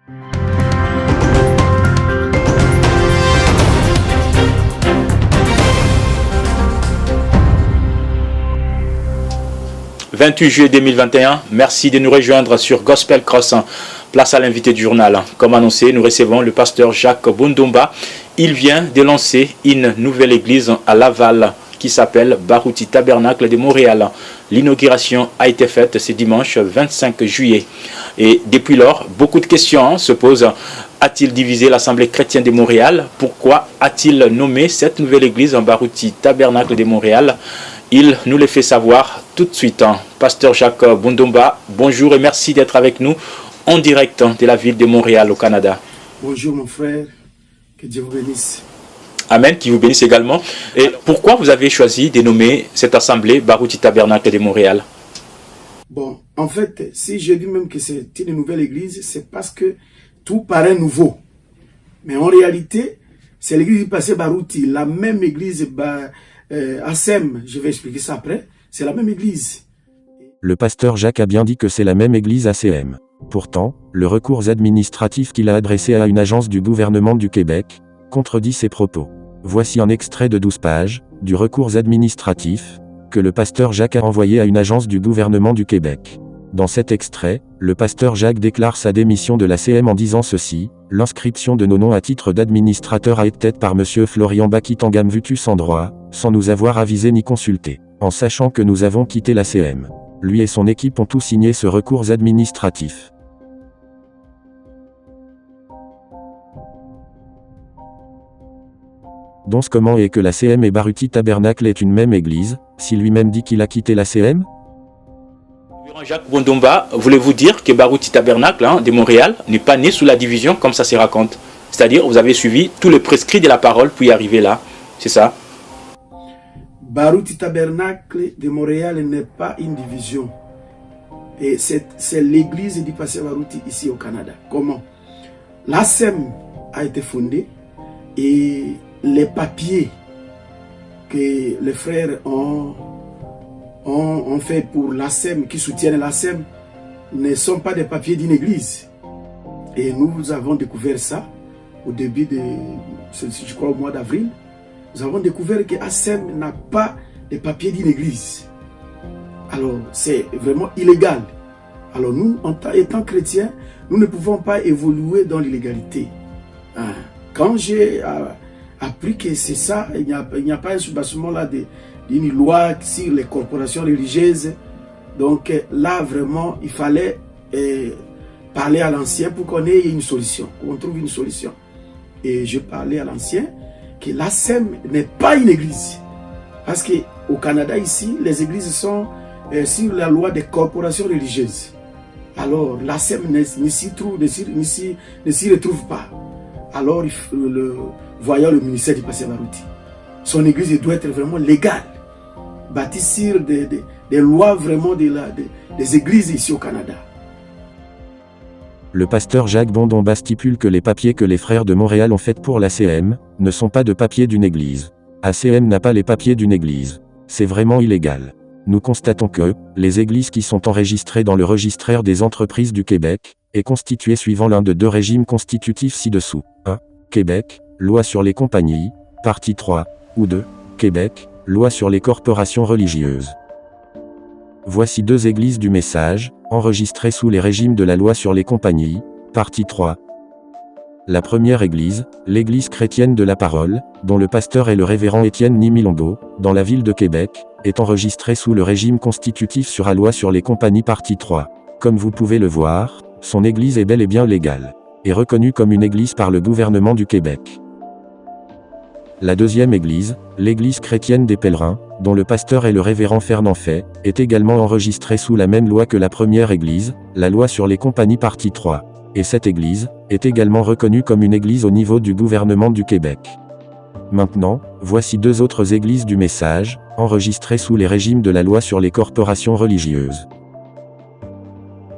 « 28 juillet 2021, merci de nous rejoindre sur Gospel Cross. Place à l'invité du journal. Comme annoncé, nous recevons le pasteur Jacques Bondumba. Il vient de lancer une nouvelle église à Laval qui s'appelle Barouti Tabernacle de Montréal. L'inauguration a été faite ce dimanche 25 juillet. Et depuis lors, beaucoup de questions se posent. A-t-il divisé l'Assemblée chrétienne de Montréal? Pourquoi a-t-il nommé cette nouvelle église en Barouti Tabernacle de Montréal? Il nous le fait savoir tout de suite. Pasteur Jacques Bondumba, bonjour et merci d'être avec nous en direct de la ville de Montréal au Canada. Bonjour mon frère, que Dieu vous bénisse. Amen, qui vous bénisse également. Et pourquoi vous avez choisi de nommer cette assemblée Barouti Tabernacle de Montréal? Bon, en fait, si je dis même que c'est une nouvelle église, c'est parce que tout paraît nouveau. Mais en réalité, c'est l'église du passé Barouti, la même église Assem, je vais expliquer ça après, c'est la même église. Le pasteur Jacques a bien dit que c'est la même église ACM. Pourtant, le recours administratif qu'il a adressé à une agence du gouvernement du Québec contredit ses propos. Voici un extrait de 12 pages du recours administratif que le pasteur Jacques a envoyé à une agence du gouvernement du Québec. Dans cet extrait, le pasteur Jacques déclare sa démission de l'ACM en disant ceci: « L'inscription de nos noms à titre d'administrateur a été faite par M. Florian Bakitangam Vutus en droit, sans nous avoir avisé ni consulté, en sachant que nous avons quitté l'ACM. Lui et son équipe ont tous signé ce recours administratif. » Donc comment est que l'ACM et Barouti Tabernacle est une même église, si lui-même dit qu'il a quitté l'ACM? Jacques Bondumba, voulez-vous dire que Barouti Tabernacle de Montréal n'est pas né sous la division comme ça se raconte? C'est-à-dire vous avez suivi tous les prescrits de la parole pour y arriver là, c'est ça? Barouti Tabernacle de Montréal n'est pas une division. Et c'est l'église du passé Barouti ici au Canada. Comment? L'ACM a été fondée et les papiers que les frères ont fait pour l'ACM, qui soutiennent l'ACM, ne sont pas des papiers d'une église. Et nous avons découvert ça au début de, je crois au mois d'avril. Nous avons découvert que l'ACM n'a pas de papiers d'une église. Alors c'est vraiment illégal. Alors nous, étant chrétiens, nous ne pouvons pas évoluer dans l'illégalité. Quand j'ai appris que c'est ça, il n'y a pas un soubassement là d'une loi sur les corporations religieuses. Donc là, vraiment, il fallait parler à l'ancien pour qu'on ait une solution, qu'on trouve une solution. Et je parlais à l'ancien que l'ACM n'est pas une église. Parce qu'au Canada, ici, les églises sont sur la loi des corporations religieuses. Alors, l'ACM ne s'y retrouve pas. Alors, voyons le ministère du passé Barouti. Son église doit être vraiment légale, bâtie sur des lois vraiment des églises ici au Canada. Le pasteur Jacques Bondumba stipule que les papiers que les frères de Montréal ont faits pour l'ACM ne sont pas de papiers d'une église. ACM n'a pas les papiers d'une église. C'est vraiment illégal. Nous constatons que les églises qui sont enregistrées dans le registraire des entreprises du Québec est constituée suivant l'un de deux régimes constitutifs ci-dessous. 1. Québec, loi sur les compagnies, partie 3, ou 2. Québec, loi sur les corporations religieuses. Voici deux églises du message, enregistrées sous les régimes de la loi sur les compagnies, partie 3. La première église, l'église chrétienne de la parole, dont le pasteur est le révérend Étienne Nimilongo, dans la ville de Québec, est enregistrée sous le régime constitutif sur la loi sur les compagnies partie 3. Comme vous pouvez le voir, son église est bel et bien légale, et reconnue comme une église par le gouvernement du Québec. La deuxième église, l'église chrétienne des pèlerins, dont le pasteur est le révérend Fernand Fay, est également enregistrée sous la même loi que la première église, la loi sur les compagnies partie 3. Et cette église est également reconnue comme une église au niveau du gouvernement du Québec. Maintenant, voici deux autres églises du message, enregistrées sous les régimes de la loi sur les corporations religieuses.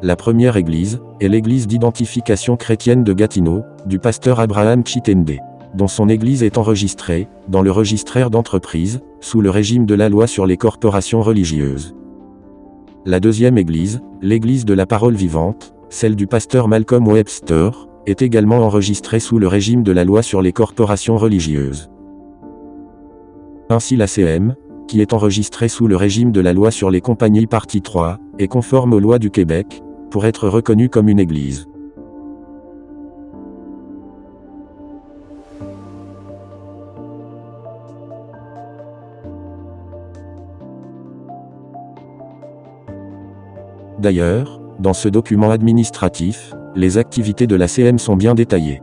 La première église est l'église d'identification chrétienne de Gatineau, du pasteur Abraham Chitende, dont son église est enregistrée, dans le registraire d'entreprise, sous le régime de la loi sur les corporations religieuses. La deuxième église, l'église de la parole vivante, celle du pasteur Malcolm Webster, est également enregistrée sous le régime de la loi sur les corporations religieuses. Ainsi l'ACM, qui est enregistrée sous le régime de la loi sur les compagnies partie 3, est conforme aux lois du Québec, pour être reconnue comme une église. D'ailleurs, dans ce document administratif, les activités de l'ACM sont bien détaillées.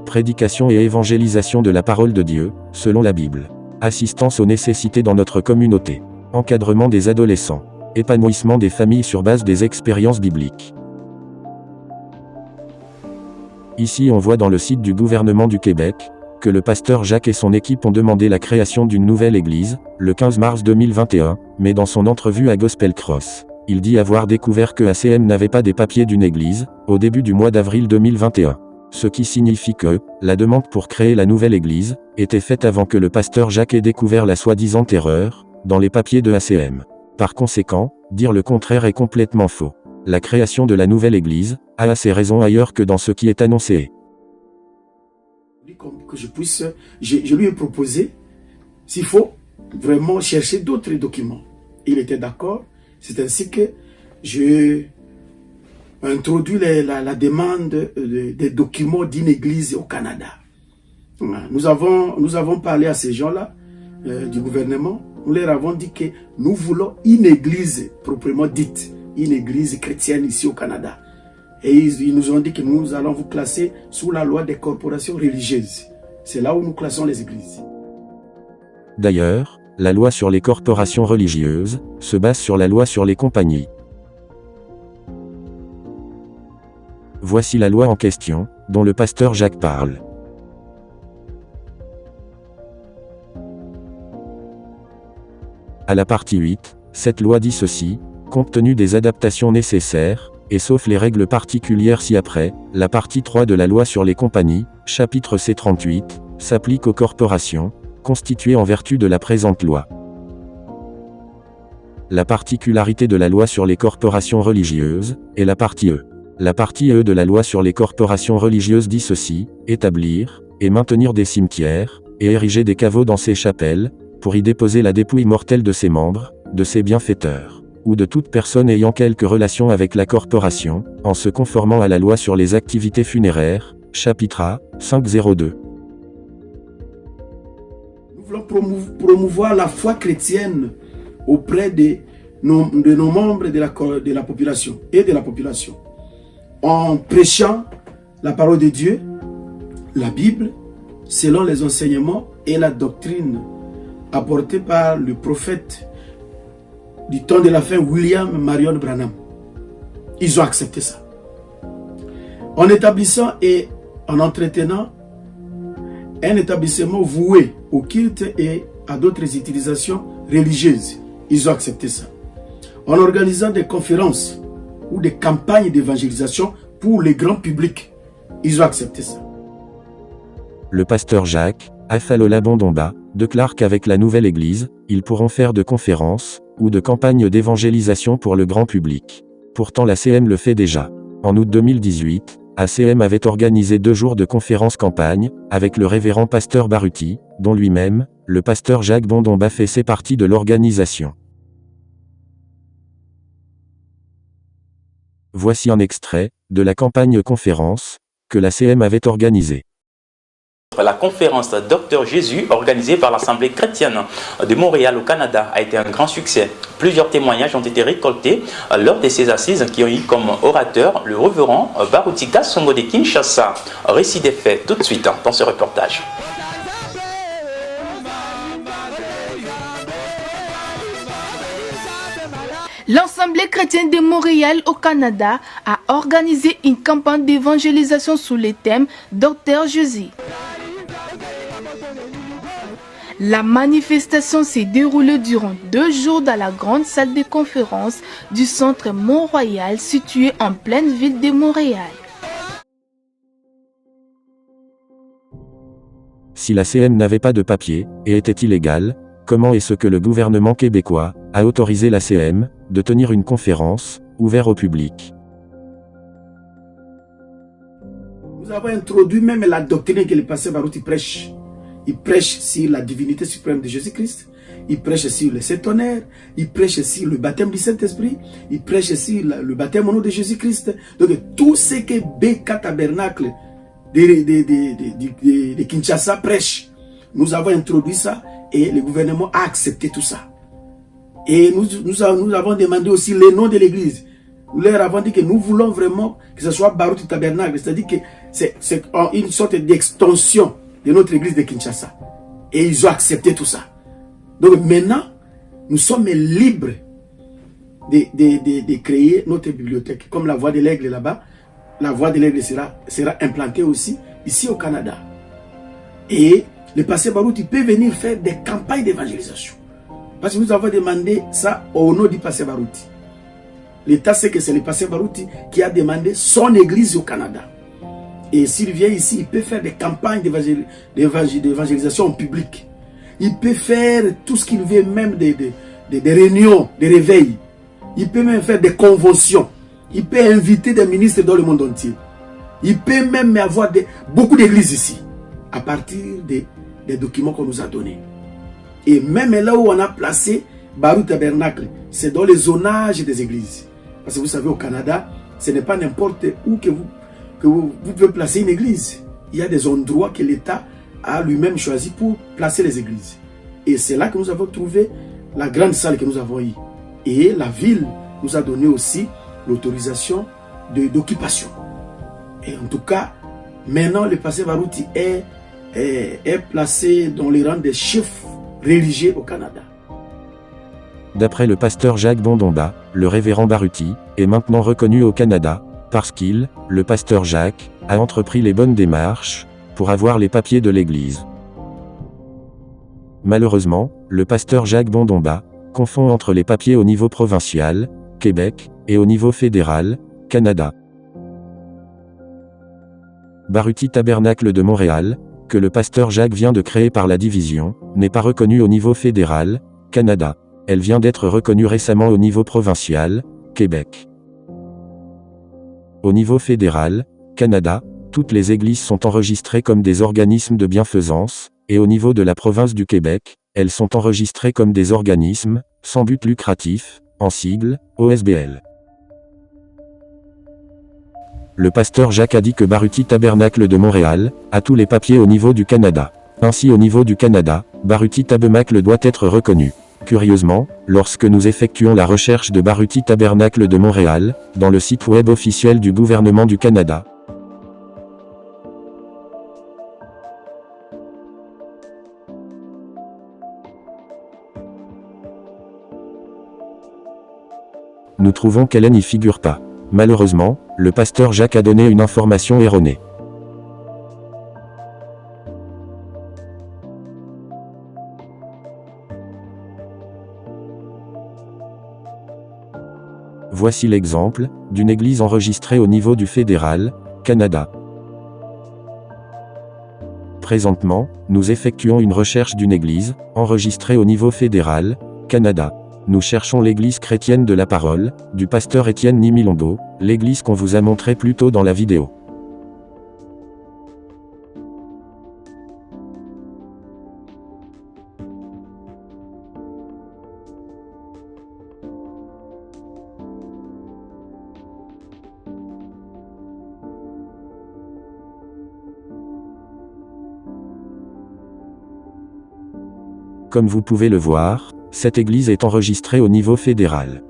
Prédication et évangélisation de la parole de Dieu, selon la Bible. Assistance aux nécessités dans notre communauté. Encadrement des adolescents. Épanouissement des familles sur base des expériences bibliques. Ici on voit dans le site du gouvernement du Québec, que le pasteur Jacques et son équipe ont demandé la création d'une nouvelle église, le 15 mars 2021, mais dans son entrevue à Gospel Cross, il dit avoir découvert que ACM n'avait pas des papiers d'une église, au début du mois d'avril 2021. Ce qui signifie que, la demande pour créer la nouvelle église, était faite avant que le pasteur Jacques ait découvert la soi-disant erreur, dans les papiers de ACM. Par conséquent, dire le contraire est complètement faux. La création de la nouvelle église, a ses raisons ailleurs que dans ce qui est annoncé. Que je lui ai proposé, s'il faut vraiment chercher d'autres documents. Il était d'accord. C'est ainsi que j'ai introduit la demande des documents d'une église au Canada. Nous avons parlé à ces gens-là du gouvernement. Nous leur avons dit que nous voulons une église proprement dite, une église chrétienne ici au Canada. Et ils nous ont dit que nous allons vous classer sous la loi des corporations religieuses. C'est là où nous classons les églises. D'ailleurs, la loi sur les corporations religieuses se base sur la loi sur les compagnies. Voici la loi en question, dont le pasteur Jacques parle. À la partie 8, cette loi dit ceci: compte tenu des adaptations nécessaires, et sauf les règles particulières ci-après, la partie 3 de la loi sur les compagnies, chapitre C38, s'applique aux corporations, constituées en vertu de la présente loi. La particularité de la loi sur les corporations religieuses, est la partie E. La partie E de la loi sur les corporations religieuses dit ceci: établir, et maintenir des cimetières, et ériger des caveaux dans ces chapelles, pour y déposer la dépouille mortelle de ses membres, de ses bienfaiteurs, ou de toute personne ayant quelque relation avec la corporation, en se conformant à la loi sur les activités funéraires, chapitre A, 502. Nous voulons promouvoir la foi chrétienne auprès de nos membres de la population et de la population, en prêchant la parole de Dieu, la Bible, selon les enseignements et la doctrine apportée par le prophète du temps de la fin, William Marion Branham. Ils ont accepté ça. En établissant et en entretenant un établissement voué au culte et à d'autres utilisations religieuses, ils ont accepté ça. En organisant des conférences ou des campagnes d'évangélisation pour le grand public, ils ont accepté ça. Le pasteur Jacques, Afalola Bondomba, déclare qu'avec la nouvelle église, ils pourront faire de conférences, ou de campagnes d'évangélisation pour le grand public. Pourtant l'ACM le fait déjà. En août 2018, ACM avait organisé 2 jours de conférences campagne, avec le révérend pasteur Baruti, dont lui-même, le pasteur Jacques Bondomba fait partie de l'organisation. Voici un extrait, de la campagne conférence, que l'ACM avait organisée. La conférence Docteur Jésus, organisée par l'Assemblée chrétienne de Montréal au Canada, a été un grand succès. Plusieurs témoignages ont été récoltés lors de ces assises qui ont eu comme orateur le révérend Baruti Songo de Kinshasa. Récit des faits tout de suite dans ce reportage. L'Assemblée chrétienne de Montréal au Canada a organisé une campagne d'évangélisation sous le thème Docteur Jésus. La manifestation s'est déroulée durant 2 jours dans la grande salle de conférence du centre Mont-Royal situé en pleine ville de Montréal. Si l'ACM n'avait pas de papier, et était illégale, comment est-ce que le gouvernement québécois a autorisé l'ACM de tenir une conférence, ouverte au public? Nous avons introduit même la doctrine que le pasteur Barouti prêche. Il prêche sur la divinité suprême de Jésus-Christ. Il prêche sur le Saint-Tonnerre. Il prêche sur le baptême du Saint-Esprit. Il prêche sur le baptême au nom de Jésus-Christ. Donc tout ce que BK Tabernacle de Kinshasa prêche, nous avons introduit ça et le gouvernement a accepté tout ça. Et nous avons demandé aussi le nom de l'église. Nous leur avons dit que nous voulons vraiment que ce soit Barouti Tabernacle. C'est-à-dire que c'est une sorte d'extension de notre église de Kinshasa. Et ils ont accepté tout ça. Donc maintenant, nous sommes libres de créer notre bibliothèque. Comme la voix de l'aigle là-bas, la voix de l'aigle sera implantée aussi ici au Canada. Et le pasteur Barouti peut venir faire des campagnes d'évangélisation. Parce que nous avons demandé ça au nom du pasteur Barouti. L'État sait que c'est le pasteur Barouti qui a demandé son église au Canada. Et s'il vient ici, il peut faire des campagnes d'évangélisation en public. Il peut faire tout ce qu'il veut, même des réunions, des réveils. Il peut même faire des conventions. Il peut inviter des ministres dans le monde entier. Il peut même avoir beaucoup d'églises ici, à partir des documents qu'on nous a donnés. Et même là où on a placé Barouti Tabernacle, c'est dans le zonage des églises. Parce que vous savez, au Canada, ce n'est pas n'importe où que vous pouvez placer une église. Il y a des endroits que l'État a lui-même choisi pour placer les églises. Et c'est là que nous avons trouvé la grande salle que nous avons eue. Et la ville nous a donné aussi l'autorisation d'occupation. Et en tout cas, maintenant le pasteur Barouti est placé dans les rangs des chefs religieux au Canada. D'après le pasteur Jacques Bondomba, le révérend Barouti est maintenant reconnu au Canada, parce qu'il, le pasteur Jacques, a entrepris les bonnes démarches pour avoir les papiers de l'Église. Malheureusement, le pasteur Jacques Bondomba confond entre les papiers au niveau provincial, Québec, et au niveau fédéral, Canada. Barouti Tabernacle de Montréal, que le pasteur Jacques vient de créer par la division, n'est pas reconnue au niveau fédéral, Canada. Elle vient d'être reconnue récemment au niveau provincial, Québec. Au niveau fédéral, Canada, toutes les églises sont enregistrées comme des organismes de bienfaisance, et au niveau de la province du Québec, elles sont enregistrées comme des organismes, sans but lucratif, en sigle, OSBL. Le pasteur Jacques a dit que Barouti Tabernacle de Montréal a tous les papiers au niveau du Canada. Ainsi au niveau du Canada, Barouti Tabernacle doit être reconnu. Curieusement, lorsque nous effectuons la recherche de Barouti Tabernacle de Montréal, dans le site web officiel du gouvernement du Canada, nous trouvons qu'elle n'y figure pas. Malheureusement, le pasteur Jacques a donné une information erronée. Voici l'exemple d'une église enregistrée au niveau du fédéral, Canada. Présentement, nous effectuons une recherche d'une église, enregistrée au niveau fédéral, Canada. Nous cherchons l'église chrétienne de la parole, du pasteur Étienne Nimilondo, l'église qu'on vous a montrée plus tôt dans la vidéo. Comme vous pouvez le voir, cette église est enregistrée au niveau fédéral.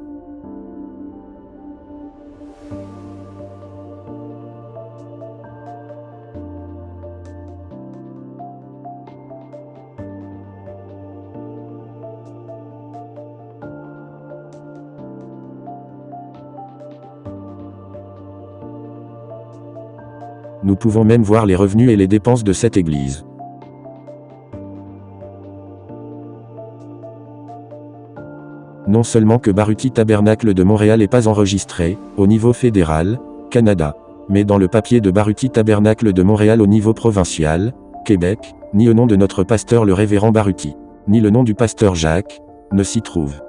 Nous pouvons même voir les revenus et les dépenses de cette église. Non seulement que Barouti Tabernacle de Montréal n'est pas enregistré, au niveau fédéral, Canada, mais dans le papier de Barouti Tabernacle de Montréal au niveau provincial, Québec, ni au nom de notre pasteur le révérend Barouti, ni le nom du pasteur Jacques, ne s'y trouve.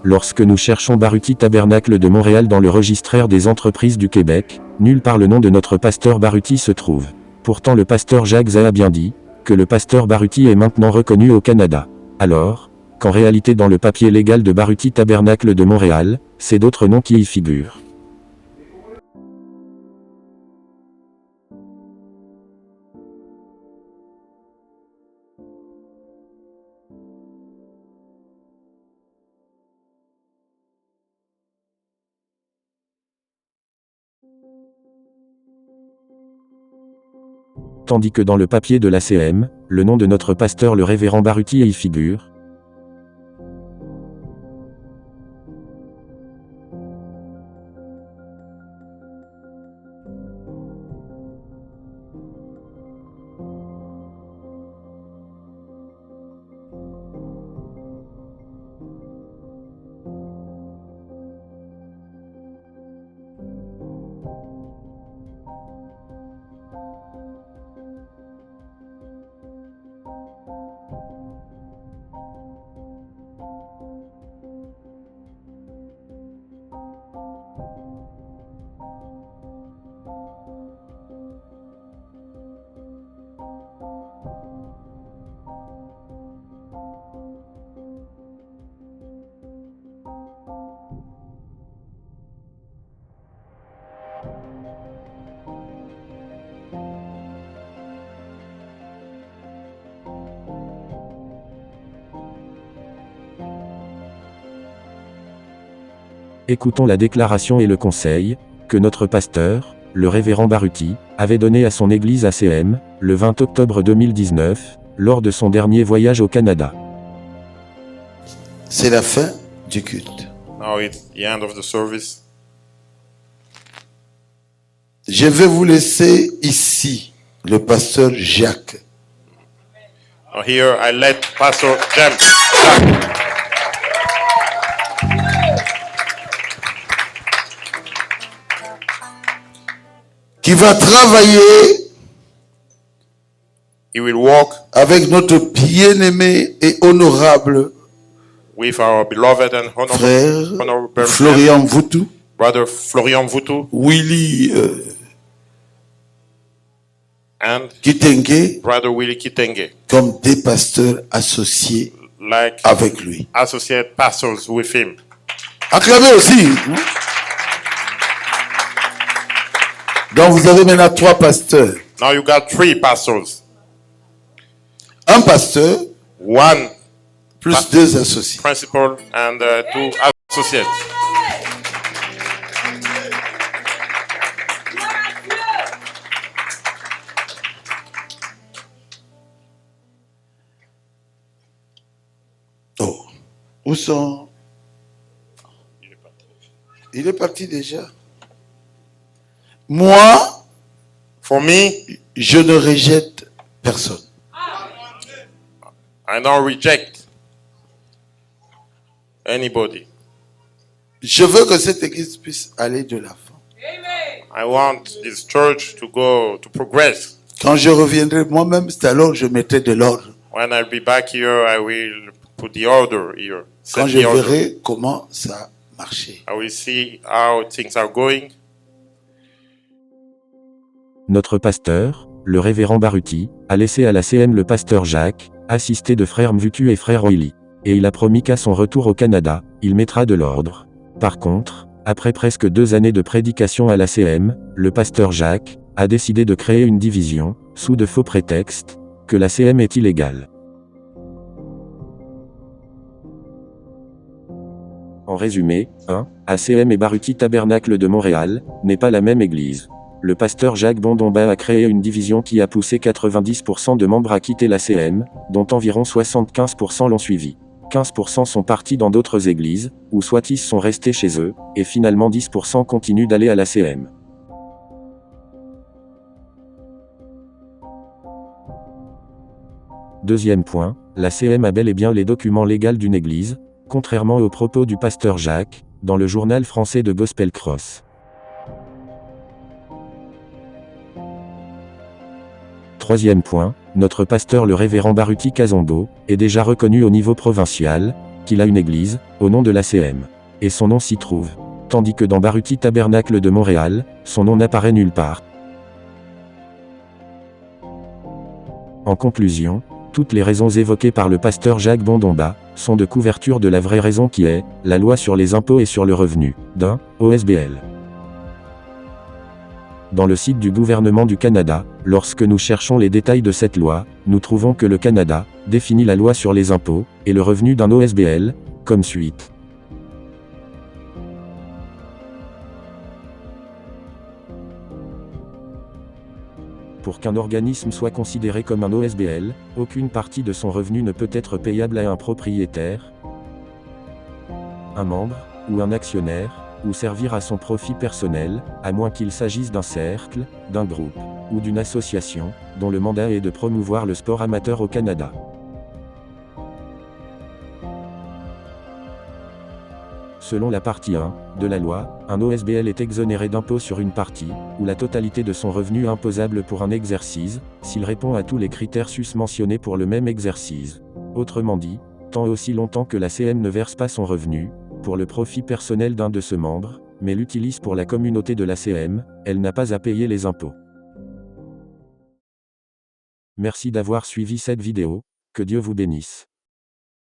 Lorsque nous cherchons Baruti Tabernacle de Montréal dans le registraire des entreprises du Québec, nulle part le nom de notre pasteur Baruti se trouve. Pourtant le pasteur Jacques a bien dit que le pasteur Baruti est maintenant reconnu au Canada. Alors, qu'en réalité dans le papier légal de Baruti Tabernacle de Montréal, c'est d'autres noms qui y figurent. Tandis que dans le papier de l'ACM, le nom de notre pasteur le révérend Baruti y figure. Écoutons la déclaration et le conseil que notre pasteur, le révérend Baruti, avait donné à son église ACM, le 20 octobre 2019, lors de son dernier voyage au Canada. C'est la fin du culte. Now it's the end of the service. Je vais vous laisser ici le pasteur Jacques. Now here I let Pastor Jack, qui va travailler he will walk avec notre bien-aimé et honorable with our beloved and honorable frère Florian Voutou, brother Florian Voutou Willy and Kitenge, brother Willie Kitenge, comme des pasteurs associés like avec lui. associate pastors with him. Acclamez aussi. Donc vous avez maintenant 3 pasteurs. Now you got 3 pastors. Un pasteur One plus 2 associés. principal and 2 associates. Oh. Où sont... Il est parti déjà. Moi, For me, je ne rejette personne. I don't reject anybody. Je veux que cette église puisse aller de l'avant. I want this church to go to progress. Quand je reviendrai moi-même, c'est alors que je mettrai de l'ordre. When I'll be back here, I will put the order here. Set Quand je the order. verrai comment ça marche. I will see how things are going. Notre pasteur, le révérend Baruti, a laissé à l'ACM le pasteur Jacques, assisté de frère Mvutu et frère Oili. Et il a promis qu'à son retour au Canada, il mettra de l'ordre. Par contre, après presque 2 années de prédication à l'ACM, le pasteur Jacques a décidé de créer une division, sous de faux prétextes, que l'ACM est illégale. En résumé, 1. ACM et Baruti Tabernacle de Montréal, n'est pas la même église. Le pasteur Jacques Bondomba a créé une division qui a poussé 90% de membres à quitter l'ACM, dont environ 75% l'ont suivi. 15% sont partis dans d'autres églises, ou soit ils sont restés chez eux, et finalement 10% continuent d'aller à l'ACM. Deuxième point, l'ACM a bel et bien les documents légaux d'une église, contrairement aux propos du pasteur Jacques, dans le journal français de Gospel Cross. Troisième point, notre pasteur le révérend Baruti Kazombo, est déjà reconnu au niveau provincial, qu'il a une église, au nom de l'ACM. Et son nom s'y trouve. Tandis que dans Baruti Tabernacle de Montréal, son nom n'apparaît nulle part. En conclusion, toutes les raisons évoquées par le pasteur Jacques Bondomba sont de couverture de la vraie raison qui est la loi sur les impôts et sur le revenu d'un OSBL. Dans le site du gouvernement du Canada, lorsque nous cherchons les détails de cette loi, nous trouvons que le Canada définit la loi sur les impôts et le revenu d'un OSBL comme suite. Pour qu'un organisme soit considéré comme un OSBL, aucune partie de son revenu ne peut être payable à un propriétaire, un membre, ou un actionnaire, ou servir à son profit personnel, à moins qu'il s'agisse d'un cercle, d'un groupe, ou d'une association, dont le mandat est de promouvoir le sport amateur au Canada. Selon la partie 1 de la loi, un OSBL est exonéré d'impôt sur une partie, ou la totalité de son revenu imposable pour un exercice, s'il répond à tous les critères sus-mentionnés pour le même exercice. Autrement dit, tant et aussi longtemps que la CM ne verse pas son revenu, pour le profit personnel d'un de ses membres, mais l'utilise pour la communauté de la CM, elle n'a pas à payer les impôts. Merci d'avoir suivi cette vidéo, que Dieu vous bénisse.